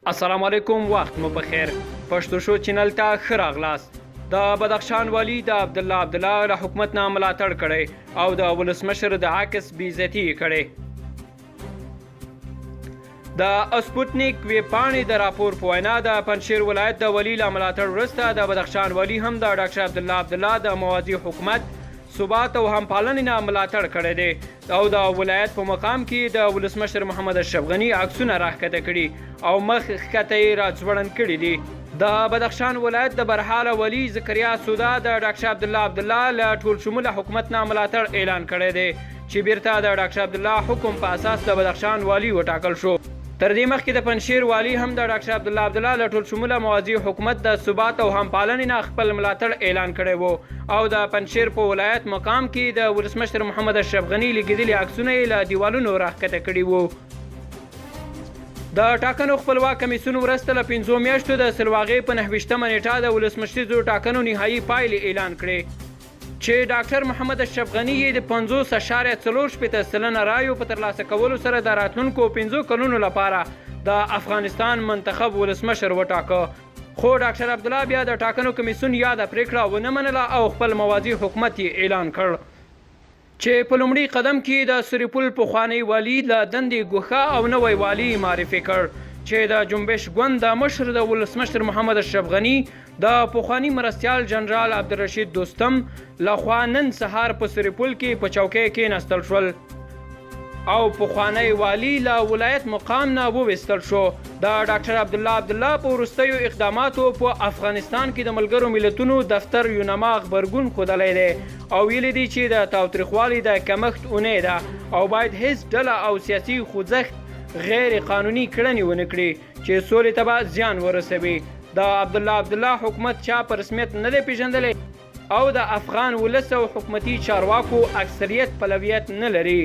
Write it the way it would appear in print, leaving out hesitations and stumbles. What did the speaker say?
السلام علیکم، وخت مو بخیر. پښتو شو چینل ته ښه راغلاست. د بدخشان والی د عبدالله له حکومت نه ملاتړ کړی او د ولسمشر د عکس بې عزتي یې کړې. د اسپوتنیک ویبپاڼې د راپور په وینا د پنجشیر ولایت د والي له ملاتړ وروسته د بدخشان والي هم د ډاکټر عبدالله د موازي حکومت ثبات او همپالنې نه ملاتړ کړی دی او د ولایت په مقام کې د ولسمشر محمد اشرف غني عکسونه راښکته کړي او مخ ښکته یې راځوړند کړي دي. د بدخشان ولایت د برحاله والي زکریا سودا د ډاکټر عبدالله له ټول شموله حکومت نه ملاتړ اعلان کړی دی چې بیرته د ډاکټر عبدالله حکم په اساس د بدخشان والي وټاکل شو. تر دې مخکې د پنجشیر والي هم د ډاکټر عبدالله له ټول شموله موازي حکومت د ثبات او همپالنې نه خپل ملاتړ اعلان کړی و او د پنجشیر په ولایت مقام کې د ولسمشر محمد اشرف غني لګېدلي عکسونه یې له دیوالونو راښکته کړي وو. د ټاکنو خپلواک کمیسیون وروسته له 5 میاشتو د سلواغې په 29مه نیټه د ولسمشریزو ټاکنو نهایي پایلې اعلان کړې چې ډاکټر محمد اشرف غني یې د 50.4% رایو په ترلاسه کولو سره د راتلونکو 5 کلونو لپاره د افغانستان منتخب ولسمشر وټاکه. خو ډاکټر عبدالله بیا د ټاکنو کمیسیون یاده پریکړه ونه منله او خپل موازي حکومت یې اعلان کړ چې په لومړي قدم کې د سرپل پخوانی والي له دندې ګوښه او نوی والي معرفي کړ چې د جنبش ګوند د مشر د ولسمشر محمد اشرف غني د پخوانی مرستیال جنرال عبدالرشید دوستم لخوا نن سهار په سرپل کې په چوکۍ کېناستل شول او پخوانی والي له ولایت مقام نه وویستل شو. د ډاکټر عبدالله په وروستیو اقداماتو په افغانستان کې د ملګرو ملتونو دفتر یونما غبرګون ښودلی دی او ویلي دي چې د تاوتریخوالي د کمښت اونۍ ده او باید هیڅ ډله او سیاسي خوځښت غیر قانوني کړنې ونه کړي چې سولې ته به زیان ورسوي. د عبدالله حکومت چا په رسمیت نه دی پیژندلی او د افغان ولس او حکومتي چارواکو اکثریت پلویت نه لري.